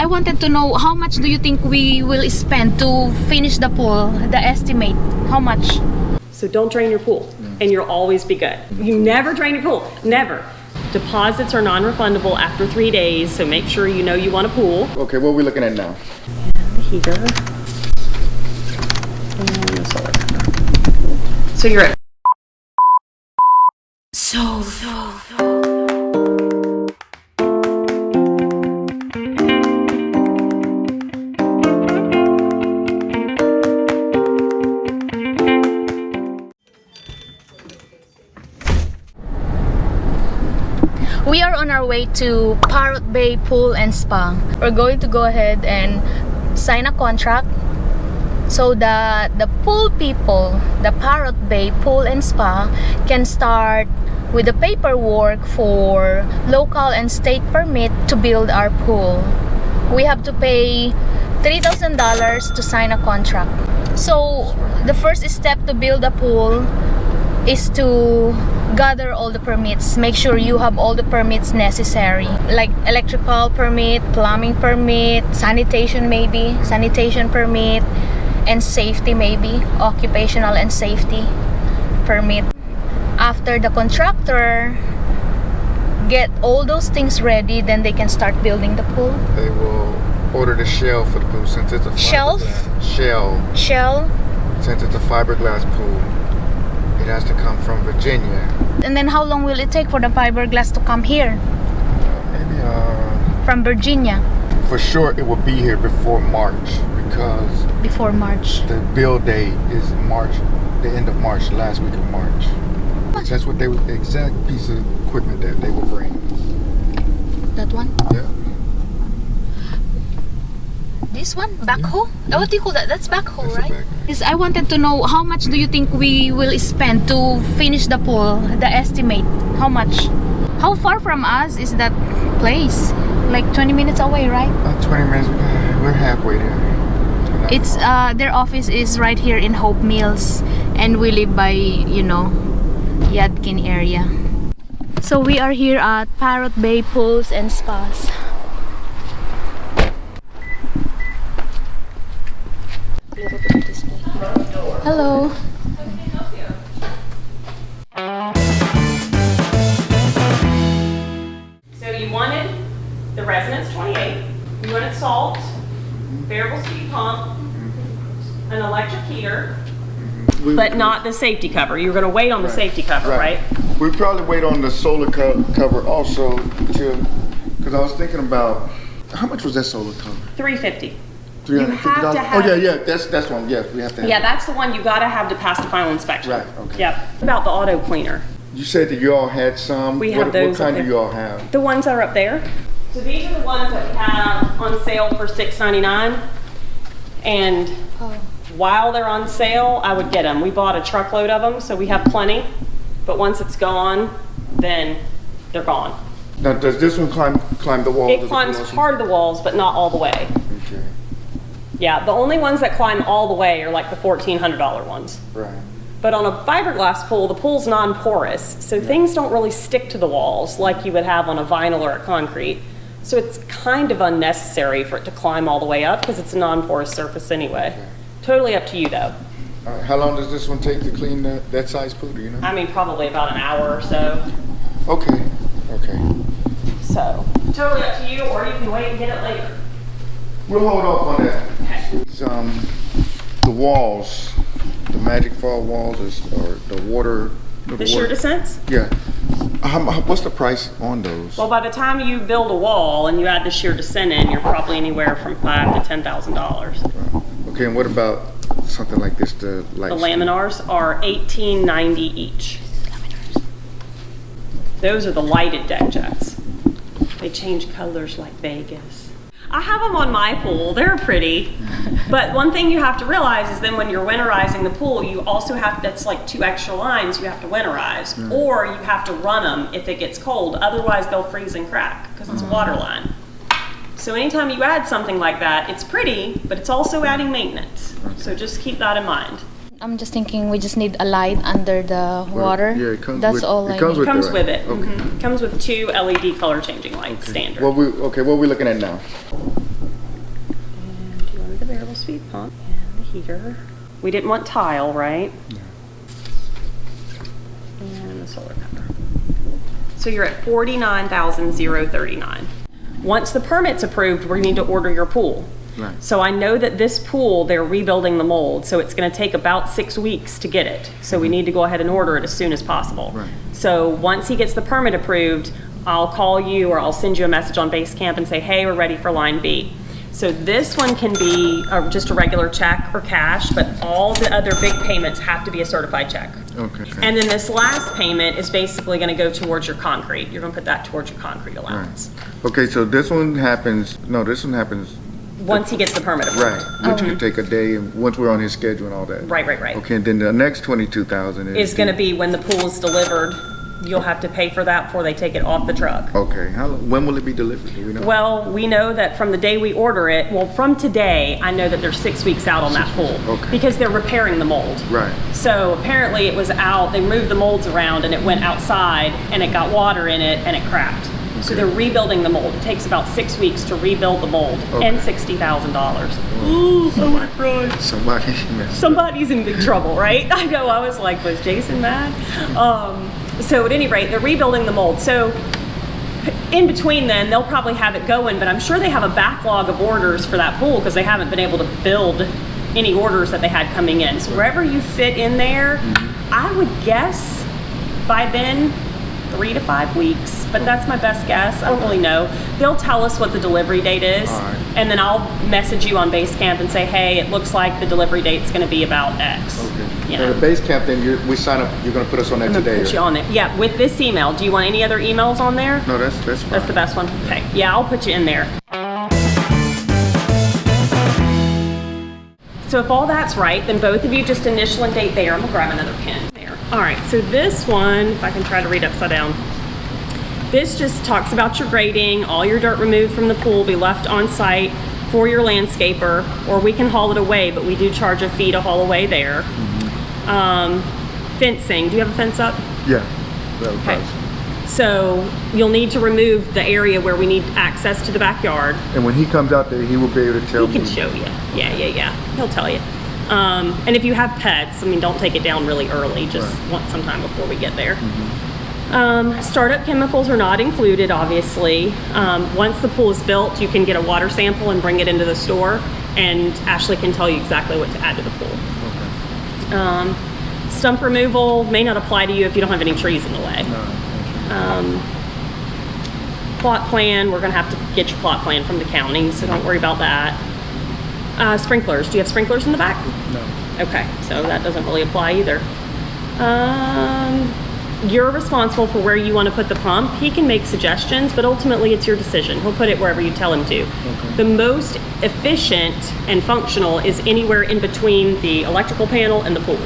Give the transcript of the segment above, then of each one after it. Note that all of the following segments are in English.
I wanted to know how much do you think we will spend to finish the pool, the estimate, how much? So don't drain your pool and you'll always be good. You never drain your pool, never. Deposits are non-refundable after 3 days, so make sure you know you want a pool. Okay, what are we looking at now? The heater. And the solar panel. So you're at We are on our way to Parrot Bay Pool and Spa. We're going to go ahead and sign a contract so that the pool people, the Parrot Bay Pool and Spa, can start with the paperwork for local and state permit to build our pool. We have to pay $3,000 to sign a contract. So the first step to build a pool is to gather all the permits. Make sure you have all the permits necessary, like electrical permit, plumbing permit, sanitation maybe, sanitation permit, and safety maybe, occupational and safety permit. After the contractor get all those things ready, then they can start building the pool. They will order the shell for the pool since it's a fiberglass. Shell. Since it's a fiberglass pool, it has to come from Virginia. And then how long will it take for the fiberglass to come here? Maybe from Virginia. For sure it will be here before March, because before March. The build date is March, the end of March, last week of March. That's what they would, the exact piece of equipment that they will bring. That one? Yeah. This one? Backhoe? Yeah. What do you call that? That's backhoe, That's right? Yes, I wanted to know how much do you think we will spend to finish the pool, the estimate? How much? How far from us is that place? Like 20 minutes away, right? About 20 minutes, we're halfway there. It's their office is right here in Hope Mills, and we live by, you know, Yadkin area. So we are here at Parrot Bay Pools and Spas. Hello. So you wanted the residence 28, you wanted salt, variable speed pump, an electric heater, but not the safety cover. You're going to wait on the safety cover, right? We probably wait on the solar cover also till, because I was thinking about, how much was that solar cover? $350. $350? You have to have, oh yeah, that's one. Yes, we have to have. Yeah, that's the one you got to have to pass the final inspection. Right. Okay. Yep. About the auto cleaner. You said that you all had some. We have those. What kind do you all have? The ones that are up there. So these are the ones that we have on sale for $6.99, and while they're on sale, I would get them. We bought a truckload of them, so we have plenty. But once it's gone, then they're gone. Now, does this one climb the walls? It climbs part of the walls, but not all the way. Okay. Yeah, the only ones that climb all the way are like the $1,400 ones. Right. But on a fiberglass pool, the pool's non-porous, so things don't really stick to the walls like you would have on a vinyl or a concrete. So it's kind of unnecessary for it to climb all the way up because it's a non-porous surface anyway. Okay. Totally up to you though. All right. How long does this one take to clean that size pool, do you know? I mean, probably about an hour or so. Okay. Okay. So, totally up to you, or you can wait and get it later. We'll hold off on that. Okay. The walls, the Magic Fall walls, or the water. The shear descents? Yeah. What's the price on those? Well, by the time you build a wall and you add the shear descent in, you're probably anywhere from $5,000 to $10,000. Okay, and what about something like this? The laminars are $18.90 each. Those are the lighted deck jets. They change colors like Vegas. I have them on my pool. They're pretty. But one thing you have to realize is then when you're winterizing the pool, you also have, that's like 2 extra lines you have to winterize. Or you have to run them if it gets cold. Otherwise, they'll freeze and crack because it's a water line. So anytime you add something like that, it's pretty, but it's also adding maintenance. So just keep that in mind. I'm just thinking we just need a light under the water. Yeah, it comes That's with, all it I comes need. with Comes it. with it. Okay. Comes with 2 LED color changing lights, standard. What are we looking at now? speed pump and the heater. We didn't want tile, right? No. And the solar cover. So you're at $49,039. Once the permit's approved, we need to order your pool. Right. So I know that this pool, they're rebuilding the mold, so it's gonna take about 6 weeks to get it. So we need to go ahead and order it as soon as possible. Right. So once he gets the permit approved, I'll call you or I'll send you a message on Basecamp and say, hey, we're ready for line B. So this one can be just a regular check or cash, but all the other big payments have to be a certified check. Okay. And then this last payment is basically gonna go towards your concrete. You're gonna put that towards your concrete allowance. Okay, so this one happens, Once he gets the permit approved. right, which could take a day, and once we're on his schedule and all that. Right. Okay, and then the next 22,000 Is gonna be when the pool is delivered. You'll have to pay for that before they take it off the truck. Okay, when will it be delivered? Do we know? Well, we know that from the day we order it, well, from today, I know that they're 6 weeks out on that pool. Okay. Because they're repairing the mold. Right. So apparently it was out, they moved the molds around and it went outside and it got water in it and it cracked. So they're rebuilding the mold. It takes about 6 weeks to rebuild the mold and $60,000. Ooh, I would have cried. Somebody's in big trouble, right? I know, I was like, was Jason mad? So at any rate, they're rebuilding the mold. So in between then, they'll probably have it going, but I'm sure they have a backlog of orders for that pool because they haven't been able to build any orders that they had coming in. So wherever you fit in there, I would guess by then, 3 to 5 weeks, but that's my best guess. I don't really know. They'll tell us what the delivery date is, and then I'll message you on Basecamp and say, hey, it looks like the delivery date's gonna be about X. Okay. You And know? the Basecamp, then we sign up, you're gonna put us on that I'm gonna today? put you on it. Yeah, with this email. Do you want any other emails on there? No, that's fine. That's the best one? Okay. Yeah, I'll put you in there. So if all that's right, then both of you just initial and date there. I'm gonna grab another pen there. All right, so this one, if I can try to read upside down. This just talks about your grading, all your dirt removed from the pool will be left on site for your landscaper, or we can haul it away, but we do charge a fee to haul away there. Fencing, do you have a fence up? Yeah. Okay. So you'll need to remove the area where we need access to the backyard. And when he comes out there, he will be able to tell me. He can show you. Yeah. He'll tell you. And if you have pets, I mean, don't take it down really early. Just want some time before we get there. Startup chemicals are not included, obviously. Once the pool is built, you can get a water sample and bring it into the store, and Ashley can tell you exactly what to add to the pool. Okay. Stump removal may not apply to you if you don't have any trees in the way. Plot plan, we're gonna have to get your plot plan from the county, so don't worry about that. Sprinklers, do you have sprinklers in the back? No. Okay, so that doesn't really apply either. You're responsible for where you want to put the pump. He can make suggestions, but ultimately it's your decision. He'll put it wherever you tell him to. Okay. The most efficient and functional is anywhere in between the electrical panel and the pool.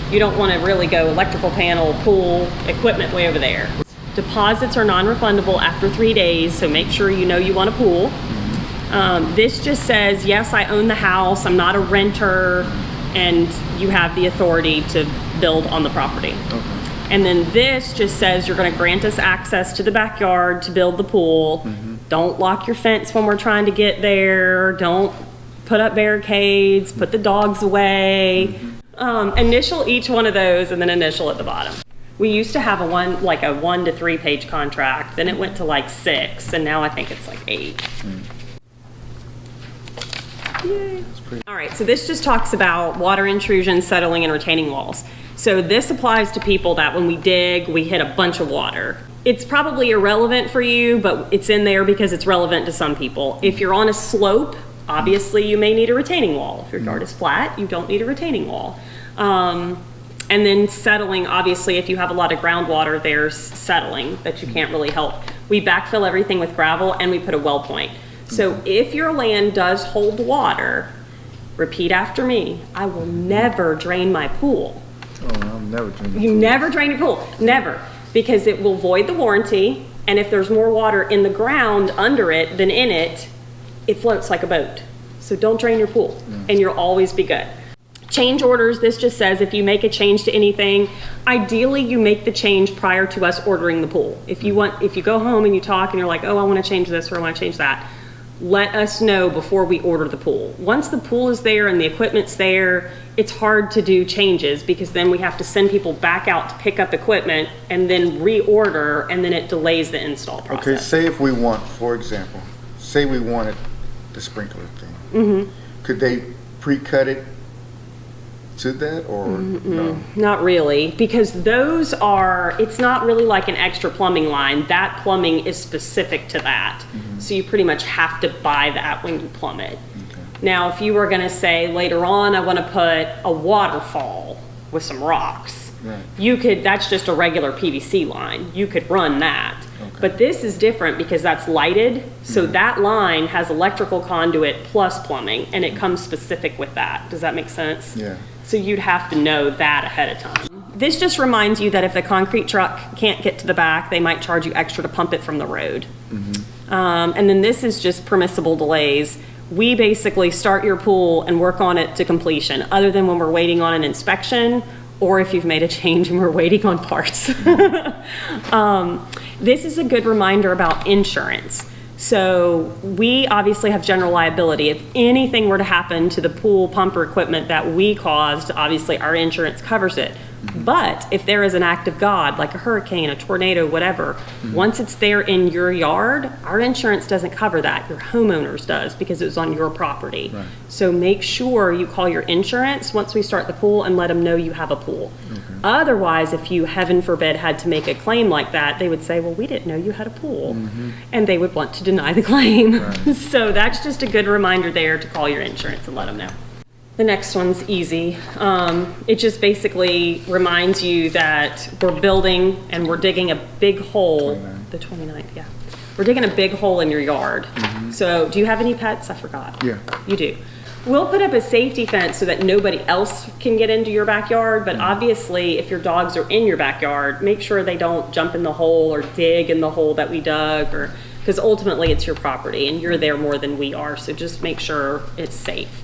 You don't want to really go electrical panel, pool, equipment way over there. Deposits are non-refundable after 3 days, so make sure you know you want a pool. This just says, yes, I own the house, I'm not a renter, and you have the authority to build on the property. Okay. And then this just says you're gonna grant us access to the backyard to build the pool. Don't lock your fence when we're trying to get there. Don't put up barricades, put the dogs away. Initial each one of those and then initial at the bottom. We used to have a 1 to 3 page contract, then it went to like 6, and now I think it's like 8. Yay. All right, so this just talks about water intrusion, settling, and retaining walls. So this applies to people that when we dig, we hit a bunch of water. It's probably irrelevant for you, but it's in there because it's relevant to some people. If you're on a slope, obviously you may need a retaining wall. If your yard is flat, you don't need a retaining wall. And then settling, obviously, if you have a lot of groundwater, there's settling that you can't really help. We backfill everything with gravel and we put a well point. So if your land does hold water, repeat after me, I will never drain my pool. Oh, I'll never drain. You never drain your pool, never, because it will void the warranty, and if there's more water in the ground under it than in it, it floats like a boat. So don't drain your pool, and you'll always be good. Change orders, this just says if you make a change to anything, ideally you make the change prior to us ordering the pool. If you go home and you talk and you're like, oh, I want to change this or I want to change that, let us know before we order the pool. Once the pool is there and the equipment's there, it's hard to do changes because then we have to send people back out to pick up equipment and then reorder, and then it delays the install process. Okay, say if we want, for example, say we wanted the sprinkler thing. Could they pre-cut it to that, or no? Not really, because those are, it's not really like an extra plumbing line. That plumbing is specific to that. So you pretty much have to buy that when you plumb it. Now, if you were gonna say later on, I wanna put a waterfall with some rocks, you could, that's just a regular PVC line. You could run that. But this is different because that's lighted. So that line has electrical conduit plus plumbing, and it comes specific with that. Does that make sense? Yeah. So you'd have to know that ahead of time. This just reminds you that if the concrete truck can't get to the back, they might charge you extra to pump it from the road. And then this is just permissible delays. We basically start your pool and work on it to completion, other than when we're waiting on an inspection or if you've made a change and we're waiting on parts. This is a good reminder about insurance. So we obviously have general liability. If anything were to happen to the pool pump or equipment that we caused, obviously our insurance covers it. But if there is an act of God, like a hurricane, a tornado, whatever, once it's there in your yard, our insurance doesn't cover that. Your homeowner's does, because it was on your property. So make sure you call your insurance once we start the pool and let them know you have a pool. Otherwise, if you, heaven forbid, had to make a claim like that, they would say, well, we didn't know you had a pool. And they would want to deny the claim. So that's just a good reminder there to call your insurance and let them know. The next one's easy. It just basically reminds you that we're building and we're digging a big hole. 29. The 29th, yeah. We're digging a big hole in your yard. So do you have any pets? I forgot. Yeah. You do. We'll put up a safety fence so that nobody else can get into your backyard, but obviously if your dogs are in your backyard, make sure they don't jump in the hole or dig in the hole that we dug, or because ultimately it's your property and you're there more than we are, so just make sure it's safe.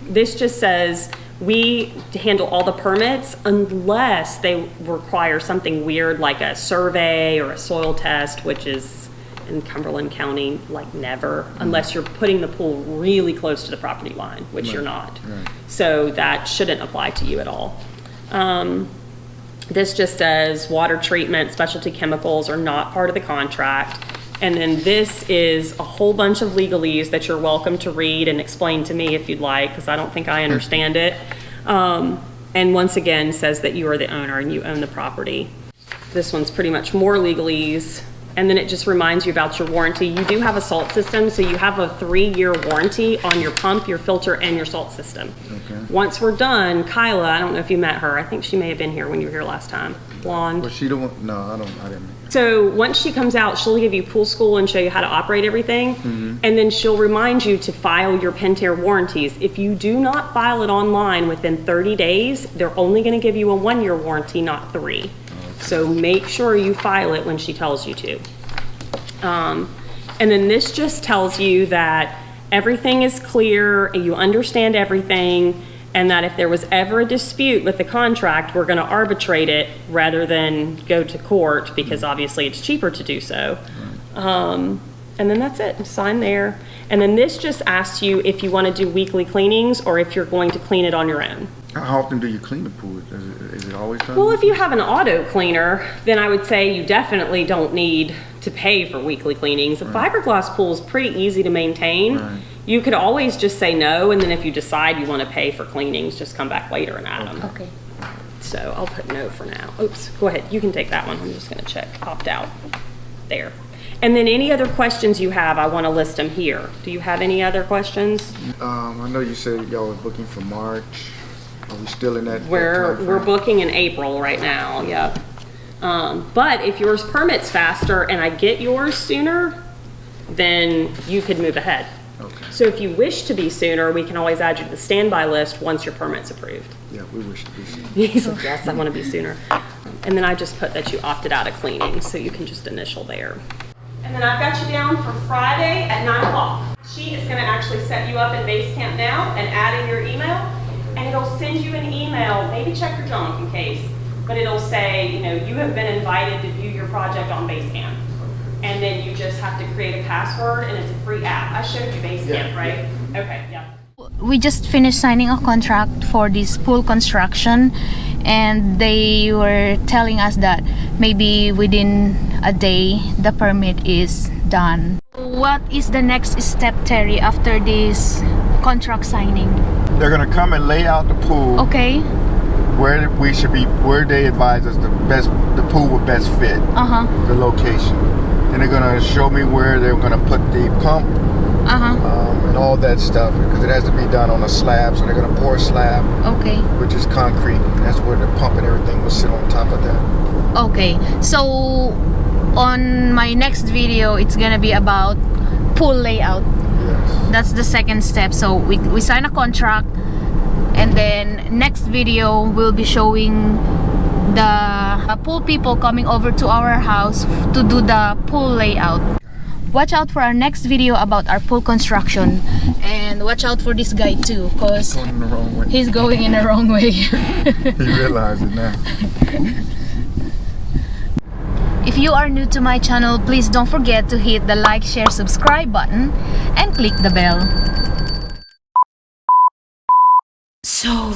This just says we handle all the permits unless they require something weird like a survey or a soil test, which is in Cumberland County, like never, unless you're putting the pool really close to the property line, which you're not. So that shouldn't apply to you at all. This just says water treatment, specialty chemicals are not part of the contract. And then this is a whole bunch of legalese that you're welcome to read and explain to me if you'd like, because I don't think I understand it. And once again, says that you are the owner and you own the property. This one's pretty much more legalese. And then it just reminds you about your warranty. You do have a salt system, so you have a 3-year warranty on your pump, your filter, and your salt system. Once we're done, Kyla, I don't know if you met her. I think she may have been here when you were here last time. Blonde. Was she the one? No, I didn't. So once she comes out, she'll give you pool school and show you how to operate everything. And then she'll remind you to file your Pentair warranties. If you do not file it online within 30 days, they're only going to give you a 1-year warranty, not 3. So make sure you file it when she tells you to. And then this just tells you that everything is clear, you understand everything, and that if there was ever a dispute with the contract, we're going to arbitrate it rather than go to court, because obviously it's cheaper to do so. And then that's it. Sign there. And then this just asks you if you want to do weekly cleanings or if you're going to clean it on your own. How often do you clean the pool? Is it always done? Well, if you have an auto cleaner, then I would say you definitely don't need to pay for weekly cleanings. A fiberglass pool is pretty easy to maintain. You could always just say no, and then if you decide you want to pay for cleanings, just come back later and add them. Okay. So I'll put no for now. Oops, go ahead. You can take that one. I'm just going to check opt out there. And then any other questions you have, I want to list them here. Do you have any other questions? I know you said y'all were booking for March. Are we still in that? We're booking in April right now. Yep. But if yours permits faster and I get yours sooner, then you could move ahead. Okay. So if you wish to be sooner, we can always add you to the standby list once your permit's approved. Yeah, we wish to be sooner. He said, yes, I want to be sooner. And then I just put that you opted out of cleaning, so you can just initial there. And then I've got you down for Friday at 9 o'clock. She is going to actually set you up in Basecamp now and add in your email, and it'll send you an email. Maybe check your junk in case, but it'll say, you know, you have been invited to view your project on Basecamp. and then you just have to create a password, and it's a free app. I showed you Basecamp, right? Okay, yeah. We just finished signing a contract for this pool construction, and they were telling us that maybe within a day the permit is done. What is the next step, Terry, after this contract signing? They're gonna come and lay out the pool. Okay. Where we should be, where they advise us the pool would best fit. The location. And they're gonna show me where they're gonna put the pump. And all that stuff, because it has to be done on a slab, so they're gonna pour a slab. Okay. Which is concrete. And that's where the pump and everything will sit on top of that. Okay. So on my next video, it's gonna be about pool layout. Yes. That's the second step. So we sign a contract, and then next video we'll be showing the pool people coming over to our house to do the pool layout. Watch out for our next video about our pool construction, and watch out for this guy too, because Going in the wrong way. he's going in the wrong way. He realized it now. If you are new to my channel, please don't forget to hit the like, share, subscribe button and click the bell. So